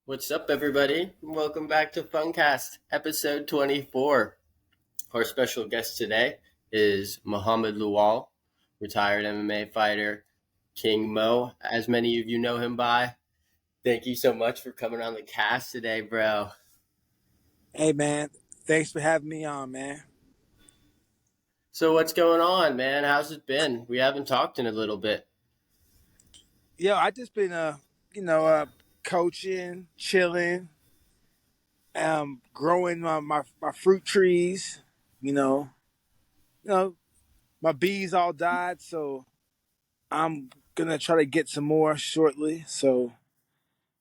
What's up, everybody? Welcome back to Funcast, episode 24. Our special guest today is Muhammed Lawal, retired MMA fighter, King Mo, as many of you know him by. Thank you so much for coming on the cast today, bro. Hey man, thanks for having me on, man. So, what's going on, man? How's it been? We haven't talked in a little bit. Yo, I just been you know, uh coaching, chilling, growing my fruit trees, you know. You know, my bees all died, so I'm gonna try to get some more shortly. So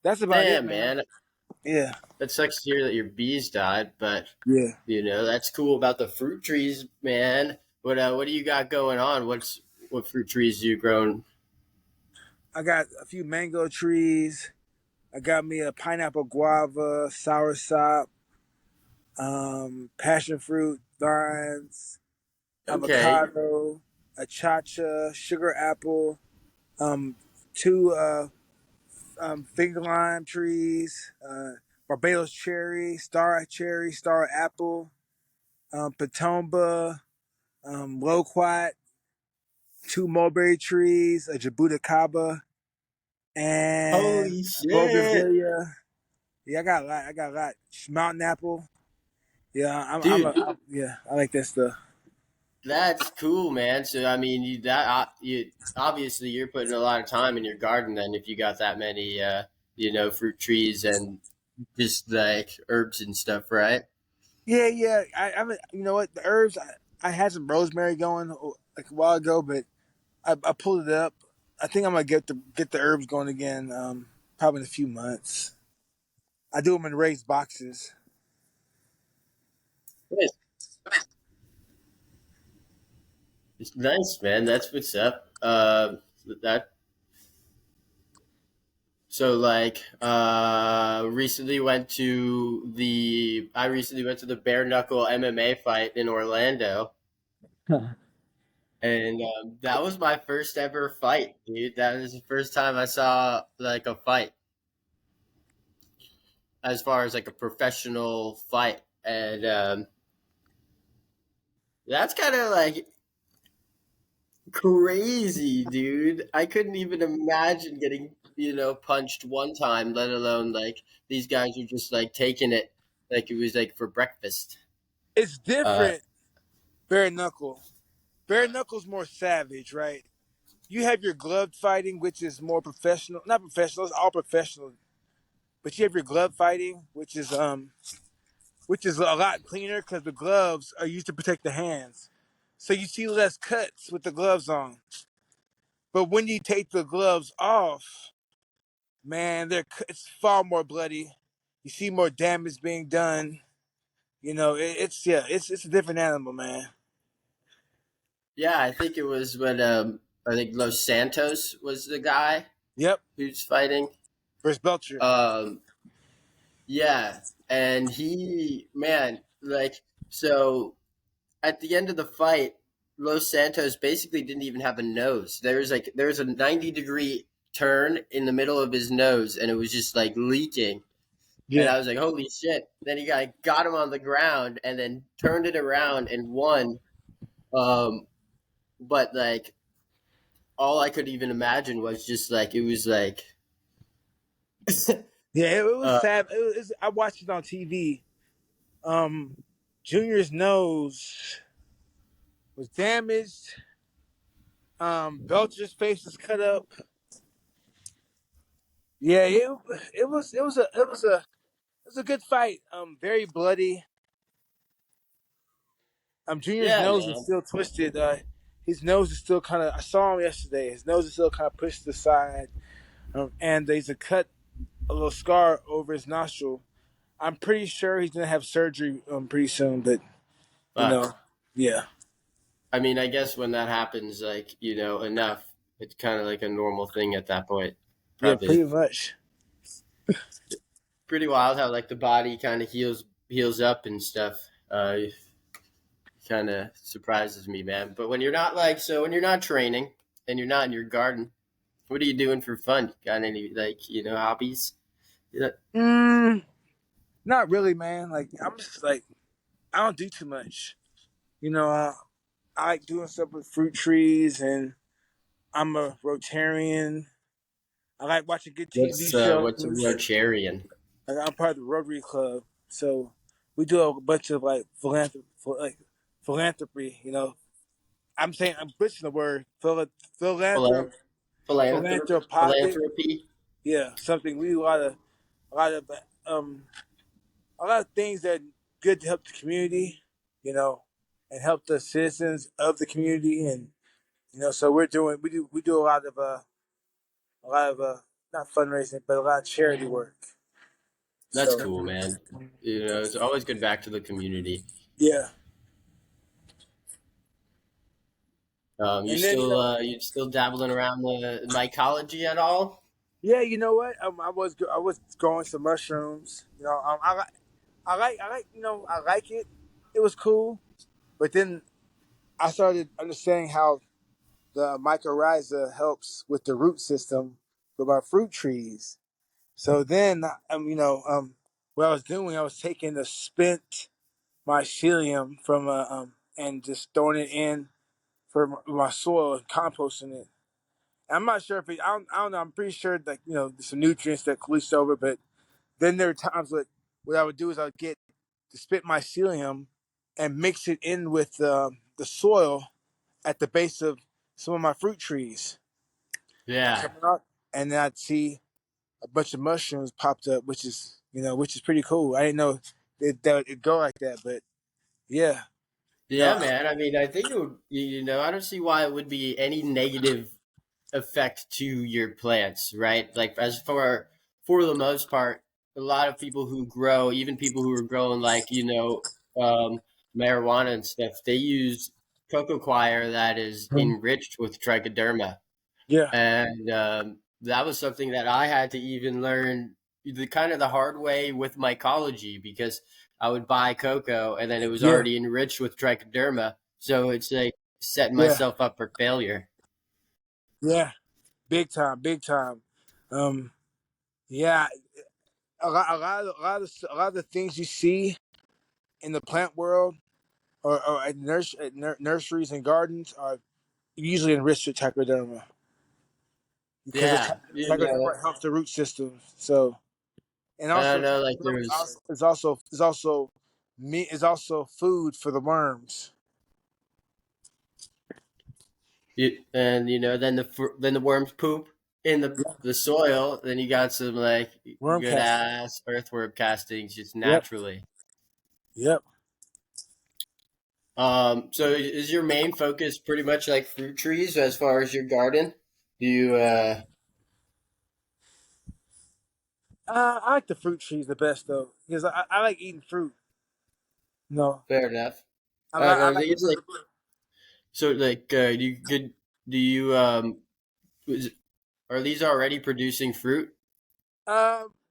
that's about it, Damn, man. man. Yeah. That sucks to hear that your bees died, but Yeah. that's cool about the fruit trees, man. What do you got going on? What fruit trees you grown? I got a few mango trees. I got me a pineapple guava, soursop, passion fruit vines, Okay. avocado, a chacha, sugar apple, um, two finger lime trees, Barbados cherry, star apple, patomba, loquat, two mulberry trees, a jabuticaba, and Holy a shit. bougainvillea. Yeah, I got a lot. I got a lot. Mountain apple. Yeah, Dude, yeah, I like that stuff. that's cool, man. So I mean, you obviously you're putting a lot of time in your garden then if you got that many fruit trees and just like herbs and stuff, right? Yeah, yeah. You know what? The herbs. I had some rosemary going like a while ago, but I pulled it up. I think I'm gonna get the herbs going again. Probably in a few months. I do them in raised boxes. Nice. It's nice, man. That's what's up. That so like I recently went to the bare knuckle MMA fight in Orlando. And that was my first ever fight, dude. That was the first time I saw like a fight, as far as like a professional fight, and that's kind of like crazy, dude. I couldn't even imagine getting punched one time, let alone like these guys were just like taking it like it was like for breakfast. It's Uh, different. Bare knuckle. Bare knuckle's more savage, right? You have your gloved fighting, which is more professional. Not professional. It's all professional. But you have your glove fighting, which is a lot cleaner because the gloves are used to protect the hands. So you see less cuts with the gloves on. But when you take the gloves off, man, it's far more bloody. You see more damage being done. You know, it's a different animal, man. yeah, I think it was when I think Los Santos was the guy Yep, who's fighting. versus Belcher. Um, Yeah, and he, man, like, so at the end of the fight, Los Santos basically didn't even have a nose. There was a 90-degree turn in the middle of his nose, and it was just like leaking. And Yeah, I was like, holy shit. Then he got him on the ground and then turned it around and won. Um, but like all I could even imagine was just like it was like yeah, it was uh, sad. I watched it on TV. Um, Junior's nose was damaged. Belcher's face was cut up. Yeah, it was a good fight. Very bloody. Junior's yeah, nose is man. still twisted. His nose is still kind of. I saw him yesterday. His nose is still kind of pushed to the side, and there's a cut, a little scar over his nostril. I'm pretty sure he's gonna have surgery pretty soon. But you Fuck. know, yeah, I mean, I guess when that happens, like, enough, it's kind of like a normal thing at that point. yeah, Probably pretty much. pretty wild how like the body kind of heals up and stuff. Kind of surprises me, man. But when you're not training and you're not in your garden, what are you doing for fun? Got any like hobbies? Yeah, Mm, not really, man. Like I'm just like I don't do too much. You know, I like doing stuff with fruit trees, and I'm a Rotarian. I like watching good TV what's a shows. Rotarian? Like I'm part of the Rotary Club, so we do a bunch of like philanthropy. You know, I'm butchering the word Philan- philanthrop philanthropic. Philanthropy. Yeah, something we do a lot of um a lot of things that are good to help the community. You know, and help the citizens of the community, and so we do a lot of not fundraising, but a lot of charity work. That's So cool, man. It's always good back to the community. yeah, and then You still dabbling around the mycology at all? yeah, you know what? I was growing some mushrooms. I like I like it. It was cool, but then I started understanding how the mycorrhiza helps with the root system with our fruit trees. So then, what I was doing, I was taking the spent mycelium from and just throwing it in for my soil and composting it. I'm not sure if I don't know. I'm pretty sure that there's some nutrients that leached over, but then there are times what I would do is I would get the spit mycelium and mix it in with the soil at the base of some of my fruit trees Yeah. coming up, and then I'd see a bunch of mushrooms popped up, which is pretty cool. I didn't know that it'd go like that, but yeah, no, Yeah, man. I mean, I think it would, I don't see why it would be any negative effect to your plants, right? Like as for the most part, a lot of people who grow, even people who are growing like, marijuana and stuff, they use coco coir that is enriched with trichoderma. yeah, And that was something that I had to even learn the kind of the hard way with mycology because I would buy cocoa and then it was yeah, already enriched with trichoderma, so it's like setting yeah, myself up for failure. yeah, big time, big time. Um, yeah, a lot of the things you see in the plant world or at nurseries and gardens are usually enriched with trichoderma because Yeah, trichoderma helps the root system. So and I also don't know, like trichoderma there's is also food for the worms. and then the worms poop in the soil, then you got some like Worm good casting. ass earthworm castings just Yep. naturally. Yep. So is your main focus pretty much like fruit trees as far as your garden? Do you I like the fruit trees the best though because I like eating fruit. No, fair enough. I I like think it's like so like do you is, are these already producing fruit?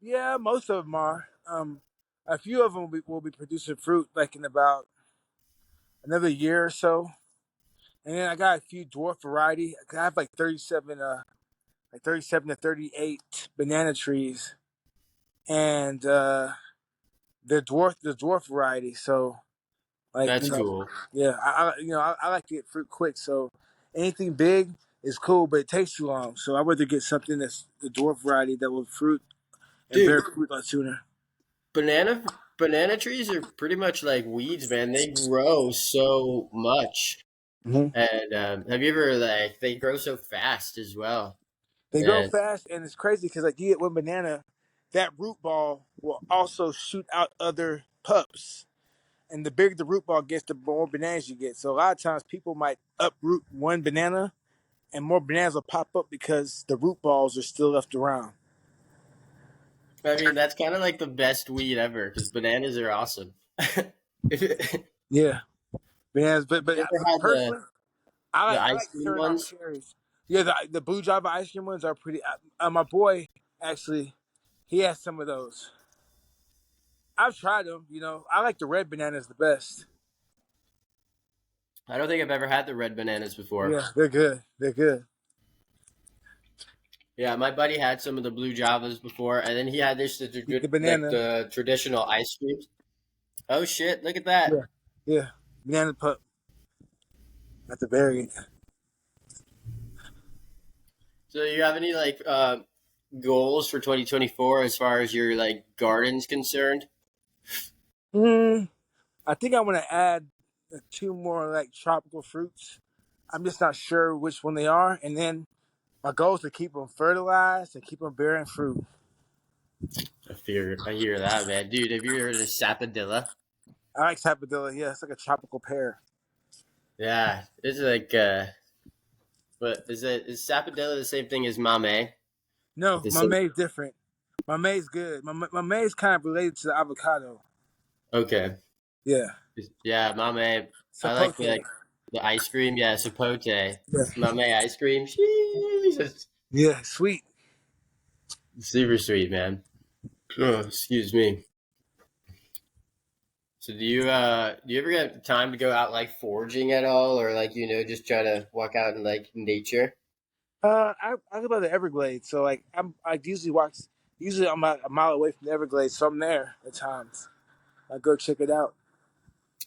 yeah, most of them are. A few of them will be producing fruit like in about another year or so, and then I got a few dwarf variety. I have like 37 to 38 banana trees, and the dwarf variety. So like That's cool. yeah, I like to get fruit quick. So anything big is cool, but it takes too long. So I would rather get something that's the dwarf variety that will fruit and bear Dude, fruit a lot sooner. banana trees are pretty much like weeds, man. They grow so much. Hmm. And have you ever like they grow so fast as well? They grow And fast, and it's crazy because like you get one banana, that root ball will also shoot out other pups. And the bigger the root ball gets, the more bananas you get. So a lot of times people might uproot one banana, and more bananas will pop up because the root balls are still left around. I mean that's kind of like the best weed ever because bananas are awesome. If Yeah, bananas. you ever But had personally, the I ice like cream Suriname ones? cherries. Yeah, the blue java ice cream ones are pretty. My boy actually, he has some of those. I've tried them. I like the red bananas the best. I don't think I've ever had the red bananas before. Yeah, they're good. They're good. Yeah, my buddy had some of the blue javas before, and then he had this Eat the like banana. the traditional ice creams. Oh shit! Look at that. Yeah, yeah, banana pup at the very. So, you have any like goals for 2024 as far as your like garden's concerned? Mm, I think I want to add two more like tropical fruits. I'm just not sure which one they are, and then my goal is to keep them fertilized and keep them bearing fruit. I hear that, man, dude. Have you heard of sapodilla? I like sapodilla. Yeah, it's like a tropical pear. Yeah, it's like but is sapodilla the same thing as mame? Like No, the my same. maize different. My maize good. My maize kind of related to the avocado. Okay. Yeah, Yeah, mame. I like sapote. the ice cream. Yeah, sapote. Yeah, Mame ice cream. Jesus. yeah, sweet. Super sweet, man. Oh, excuse me. So do you ever get time to go out like foraging at all, or like just try to walk out in like nature? I live by the Everglades, so like I usually walk. Usually I'm about a mile away from the Everglades, so I'm there at times. I go check it out.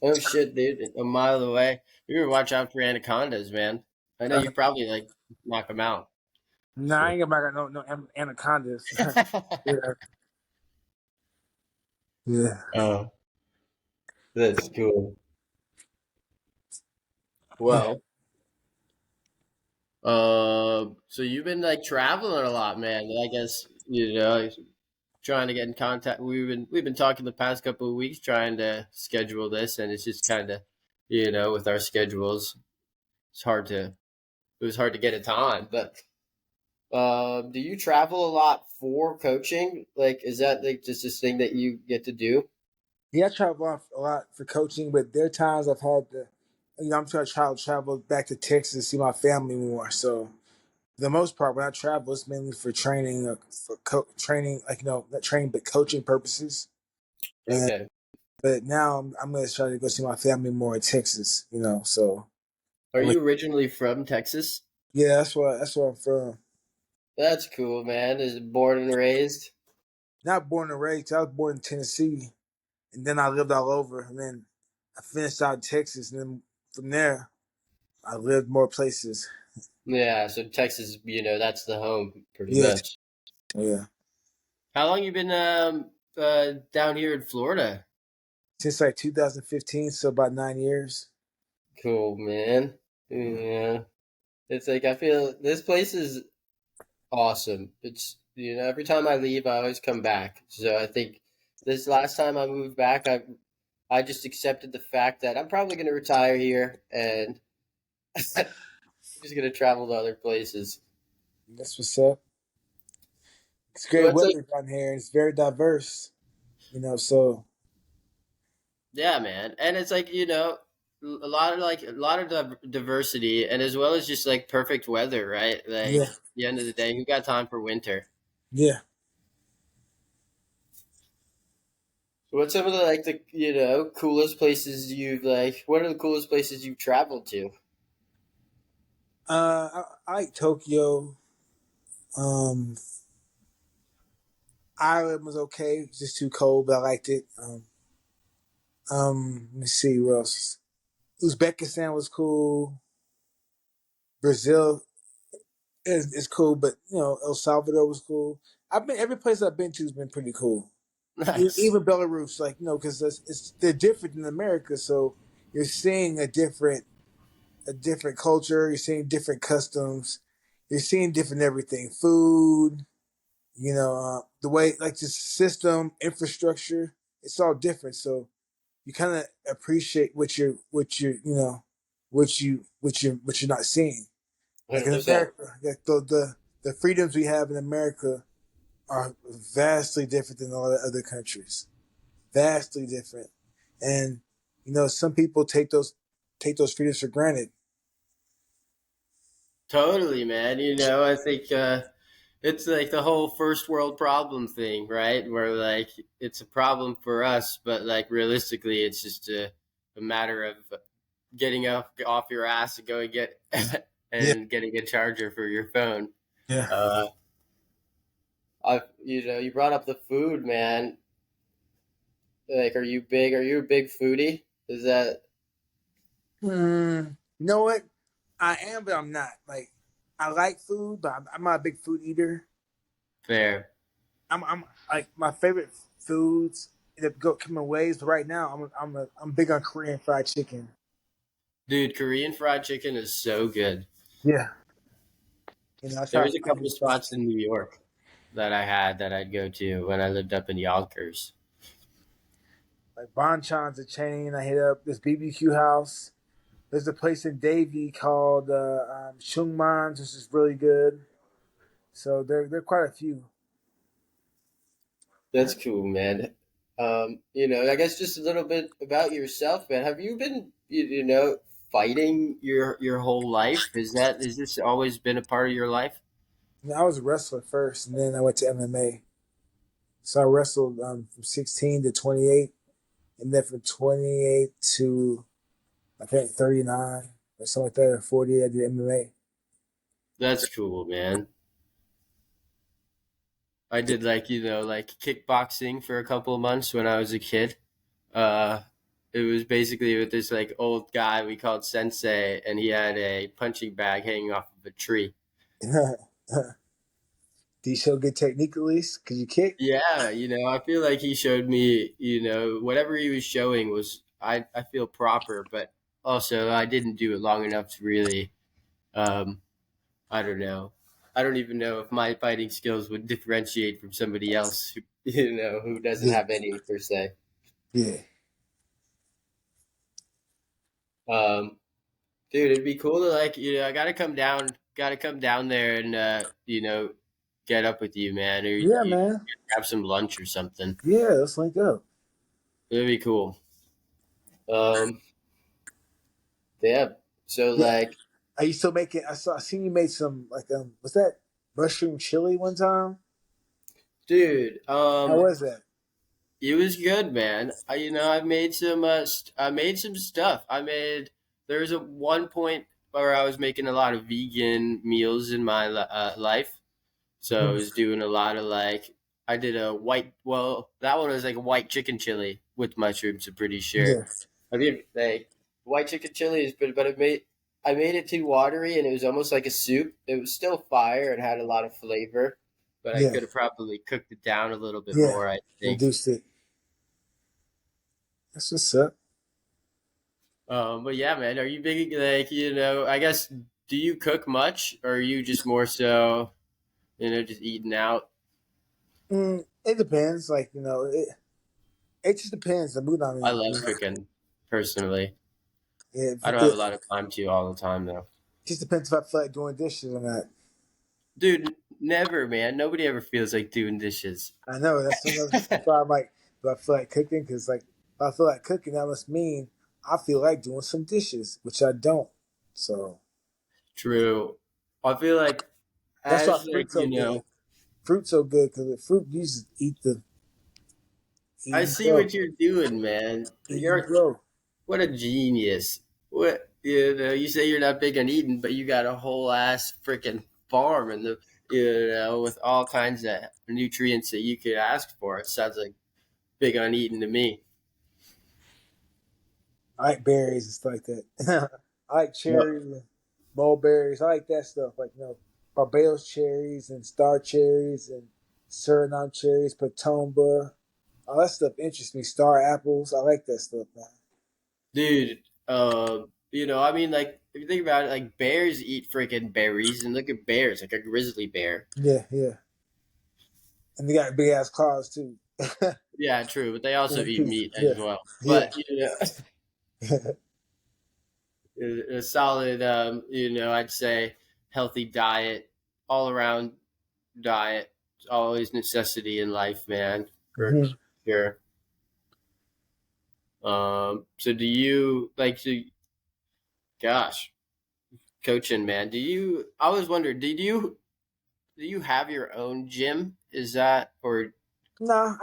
Oh shit, dude! A mile away. You better watch out for anacondas, man. I know you probably like knock them out. No, I So. ain't got no anacondas. Yeah, yeah. Oh, that's cool. Well, so you've been like traveling a lot, man. I guess trying to get in contact. We've been talking the past couple of weeks trying to schedule this, and it's just kind of with our schedules, it's hard to it was hard to get a time. But do you travel a lot for coaching? Like, is that like just this thing that you get to do? Yeah, I travel a lot for coaching, but there are times I've had to, I'm trying to travel back to Texas to see my family more. So the most part, when I travel, it's mainly for training, training, like not training, but coaching purposes. And Okay. but now I'm gonna try to go see my family more in Texas. So Are I'm you originally from Texas? yeah, that's where I'm from. That's cool, man. Is it born and raised? Not born and raised. I was born in Tennessee, and then I lived all over, and then I finished out in Texas, and then from there I lived more places. Yeah, so Texas, that's the home pretty Yeah, much. yeah. How long you been down here in Florida? Since like 2015, so about 9 years. Cool, man. Yeah. It's like I feel this place is awesome. It's every time I leave I always come back. So I think this last time I moved back I just accepted the fact that I'm probably gonna retire here and I'm just gonna travel to other places. That's what's up. It's great What's like weather down here. It's very diverse. So Yeah, man. And it's like, a lot of diversity and as well as just like perfect weather, right? Like yeah, at the end of the day, who got time for winter? yeah. What's some of the like the coolest places you've like what are the coolest places you've traveled to? I like Tokyo. Um, Ireland was okay. It was just too cold, but I liked it. Let me see what else. Uzbekistan was cool. Brazil is cool, but El Salvador was cool. I've been every place I've been to has been pretty cool. Nice. Even Belarus, like because they're different than America, so you're seeing a different culture. You're seeing different customs. You're seeing different everything, food. The way like the system, infrastructure. It's all different. So you kind of appreciate what you're not seeing. Like in 100%. America, like the freedoms we have in America are vastly different than a lot of other countries. Vastly different, and some people take those freedoms for granted. Totally, man. I think it's like the whole first world problem thing, right? Where like it's a problem for us, but like realistically it's just a matter of getting off your ass and going get Yeah, and getting a charger for your phone. yeah, Uh, You brought up the food, man. Like, are you big? Are you a big foodie? Is that You know what? I am, but I'm not. Like, I like food, but I'm not a big food eater. fair? I'm like my favorite foods that go come in waves. But right now, I'm big on Korean fried chicken. Dude, Korean fried chicken is so good. Yeah, you know, I There try to was a find couple new spots spots. in New York that I had that I'd go to when I lived up in Yonkers. Like Bonchan's a chain. I hit up this BBQ house. There's a place in Davie called Shungman's, which is really good. So there are quite a few. That's cool, man. I guess just a little bit about yourself, man. Have you been, fighting your whole life? Is this always been a part of your life? And I was a wrestler first, and then I went to MMA. So I wrestled from 16 to 28, and then from 28 to I think 39 or something like that, or 40. I did MMA. That's cool, man. I did like kickboxing for a couple of months when I was a kid. Uh, it was basically with this like old guy we called Sensei, and he had a punching bag hanging off of a tree. Do you show good technique at least? Cause you kick. Yeah, I feel like he showed me, whatever he was showing was I feel proper, but also I didn't do it long enough to really um I don't know. I don't even know if my fighting skills would differentiate from somebody else who who doesn't Yeah, have any per se. yeah, Um Dude, it'd be cool to like, I gotta come down there and get up with you, man, or yeah, you man. grab some lunch or something. Yeah, let's link up. It'd be cool. Um yeah. So Yeah, like, are you still making? I seen you made some like was that mushroom chili one time? dude, How was that? it was good, man. I made I made some stuff. There was a one point where I was making a lot of vegan meals in my life. So I Mhm. was doing a lot of like, I did that one was like a white chicken chili with mushrooms, I'm pretty sure. Yeah, I mean, like, white chicken chili is good, but I made it too watery and it was almost like a soup. It was still fire and had a lot of flavor, but I yeah, could have probably cooked it down a little bit yeah. more, I think. Reduced it. That's what's up. But yeah, man, are you big, like, I guess, do you cook much or are you just more so, just eating out? It depends. Like it just depends the mood I'm I in. love cooking personally. I don't have a It lot of time to all the time though. just depends if I feel like doing dishes or not. Dude, never, man. Nobody ever feels like doing dishes. I know that's why I'm like, do I feel like cooking? Because like, if I feel like cooking, that must mean I feel like doing some dishes, which I don't. So True. I feel like that's why as like, fruit's so good. Fruit's so good because the fruit you just eat I and see grow, what you're doing, man. eat and grow. What a genius. What you say you're not big on eating, but you got a whole ass freaking farm and with all kinds of nutrients that you could ask for. It sounds like big on eating to me. I like berries and stuff like that. I like Yep. cherries and mulberries. I like that stuff. Like Barbados cherries and star cherries and Suriname cherries, Patomba. All that stuff interests me. Star apples. I like that stuff, man. Dude, I mean, like, if you think about it, like, bears eat freaking berries, and look at bears, like a grizzly bear. Yeah, yeah. And they got big ass claws too. Yeah, true, but they also eat meat Yeah, as well. yeah. But, a solid, I'd say healthy diet, all around diet, is always necessity in life, man, for Mhm. sure. So do you, like, gosh, coaching, man, I always wondered, do you have your own gym? Is that or Nah,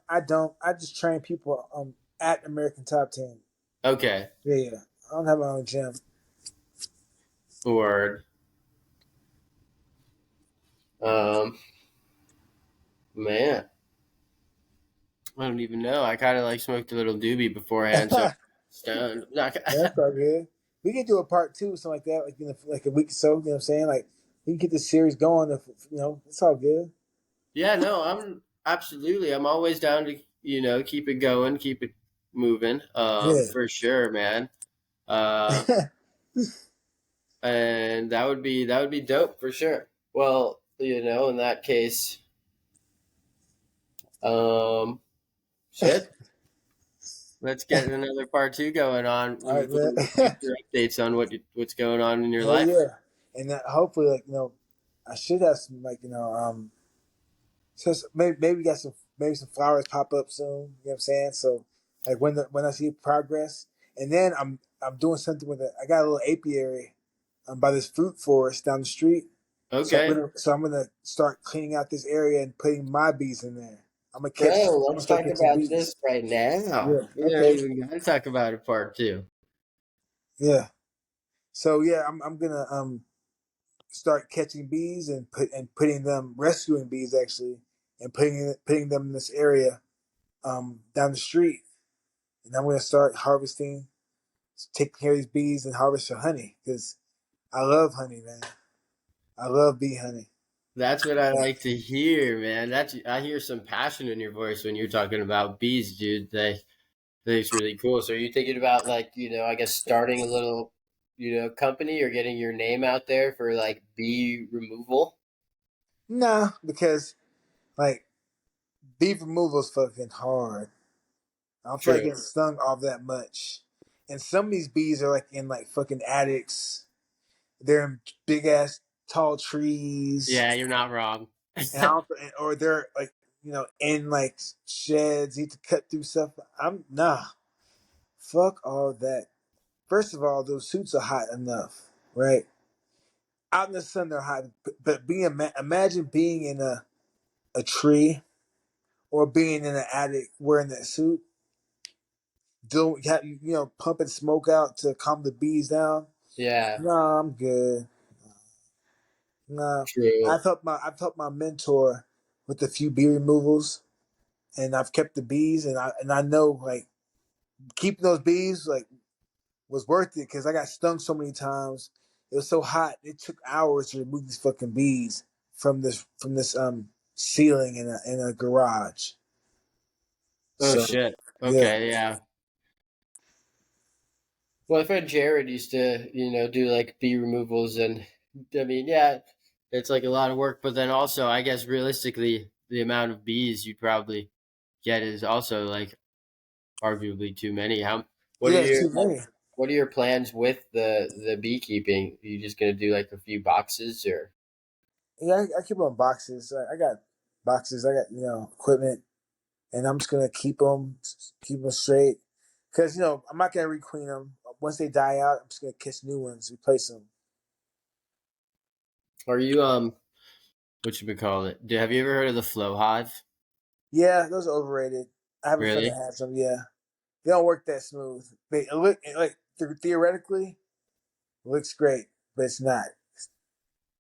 I don't. I just train people at American Top Team. okay? Yeah, yeah. I don't have my own gym. Or um, Man, I don't even know. I kind of like smoked a little doobie beforehand, so stoned. Not That's all good. We can do a part two, something like that, like like a week or so. You know what I'm saying? Like we can get this series going. If, it's all good. yeah, no, I'm absolutely. I'm always down to keep it going, keep it moving. Yeah. For sure, man. Uh, and that would be dope for sure. Well, in that case, um, shit. Let's get another part two going on All right, with man. little future updates on what's going on in your Hell life. yeah. And hopefully, like I should have some like so maybe got some flowers pop up soon. You know what I'm saying? So like when I see progress, and then I'm doing something with it. I got a little apiary by this fruit forest down the street. Okay, I'm gonna start cleaning out this area and putting my bees in there. bro, I'm gonna let's start talk catching about bees. this right now. Yeah. We don't Okay. even got to talk about it part two. Yeah. So yeah, I'm gonna start catching bees and putting them rescuing bees actually and putting them in this area down the street, and I'm gonna start harvesting, taking care of these bees and harvest the honey because I love honey, man. I love bee honey. That's what I like to hear, man. I hear some passion in your voice when you're talking about bees, dude. That's really cool. So are you thinking about like, I guess starting a little, company or getting your name out there for like bee removal? Nah, because like bee removal is fucking hard. I don't feel like True. getting stung off that much. And some of these bees are like in like fucking attics. They're in big ass tall trees, Yeah, you're not wrong. and I don't, or they're like in like sheds. You need to cut through stuff. I'm nah. Fuck all that. First of all, those suits are hot enough, right? Out in the sun, they're hot. But imagine being in a tree or being in an attic wearing that suit. Doing pumping smoke out to calm the bees down. Yeah, Nah, I'm good. Nah, true. I've helped my mentor with a few bee removals, and I've kept the bees, and I know like keeping those bees like was worth it because I got stung so many times. It was so hot. It took hours to remove these fucking bees from this ceiling in a garage. Oh So shit. yeah, Okay, yeah. Well, my friend Jared used to, do like bee removals, and I mean, yeah, it's like a lot of work, but then also, I guess realistically, the amount of bees you'd probably get is also like arguably too many. What are yeah, it's your too many. what are your plans with the beekeeping? Are you just gonna do like a few boxes or? Yeah, I keep on boxes. I got boxes. I got equipment, and I'm just gonna keep them straight because I'm not gonna requeen them. Once they die out, I'm just gonna catch new ones, replace them. Are you what you call it? Have you ever heard of the flow hive? Yeah, those are overrated. I have a friend that Really? has them. Yeah, they don't work that smooth. They look like theoretically it looks great, but it's not.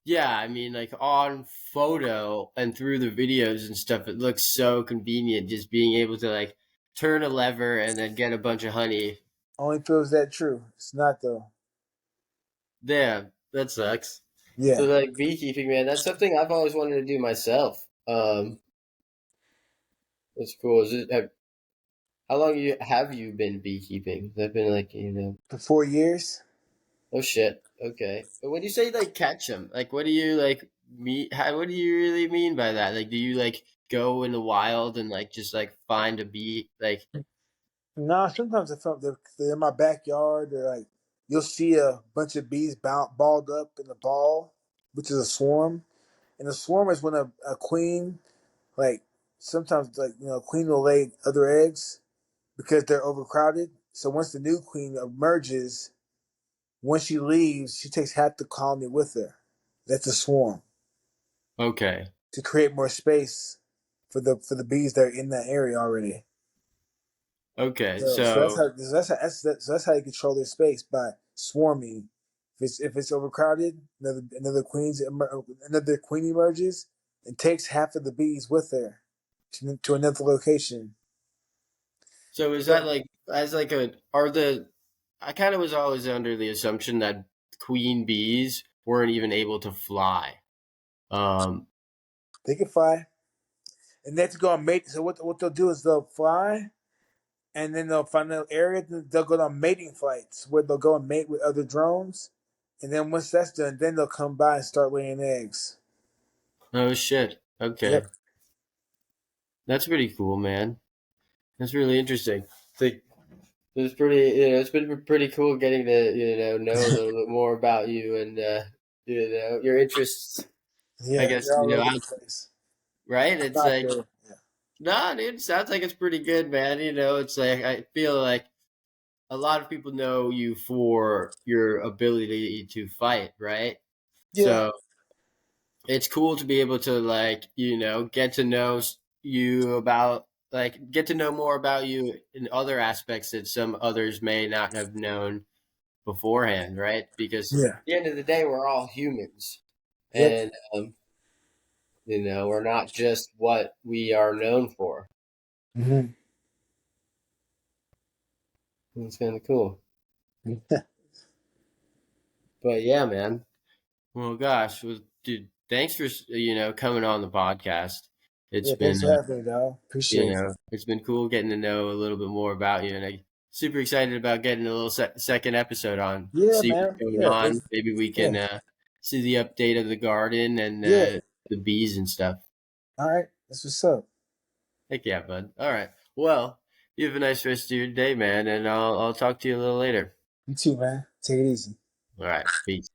Yeah, I mean, like on photo and through the videos and stuff, it looks so convenient just being able to like turn a lever and then get a bunch of honey. Only feels that true. It's not though. Damn, that sucks. So Yeah, like beekeeping, man, that's something I've always wanted to do myself. That's cool. How long have you been beekeeping? Has that been like for 4 years. Oh shit. Okay. But when you say like catch them, like what do you like mean? What do you really mean by that? Like, do you like go in the wild and like just like find a bee? Like, No, sometimes they're in my backyard. They're like you'll see a bunch of bees balled up in a ball, which is a swarm. And a swarm is when a queen, like sometimes like a queen will lay other eggs because they're overcrowded. So once the new queen emerges, when she leaves, she takes half the colony with her. That's a swarm okay, to create more space for the bees that are in that area already. okay. So that's So how that's how you control their space by swarming. If it's overcrowded, another queen emerges and takes half of the bees with her. to another location. So is that So like as like a are the I kind of was always under the assumption that queen bees weren't even able to fly. Um, they can fly, and that's going to mate. So what they'll do is they'll fly, and then they'll find an area. They'll go on mating flights where they'll go and mate with other drones, and then once that's done, then they'll come by and start laying eggs. oh shit. Okay, Yep. that's pretty cool, man. That's really interesting. Like, it's pretty. It's been pretty cool getting to know a little bit more about you and your interests. I Yeah, guess they're all over the place. right. I'm It's not like there. Yeah. no, dude. It sounds like it's pretty good, man. It's like I feel like a lot of people know you for your ability to fight, right? Yeah. So it's cool to be able to get to know you about get to know more about you in other aspects that some others may not have known beforehand, right? Because at Yeah. the end of the day, we're all humans, Yep. and we're not just what we are known for. Hmm. It's kind of cool, but yeah, man. Well, gosh, well, dude, thanks for coming on the podcast. It's Yeah. been Thanks for having me, dog. Appreciate it. it's been cool getting to know a little bit more about you, and I'm super excited about getting a little second episode on. Yeah, See what's man. going Yeah. on. Maybe we Yeah. can see the update of the garden and Yeah. the bees and stuff. All right. That's what's up. Heck yeah, bud. All right. Well, you have a nice rest of your day, man, and I'll talk to you a little later. You too, man. Take it easy. All right. Peace.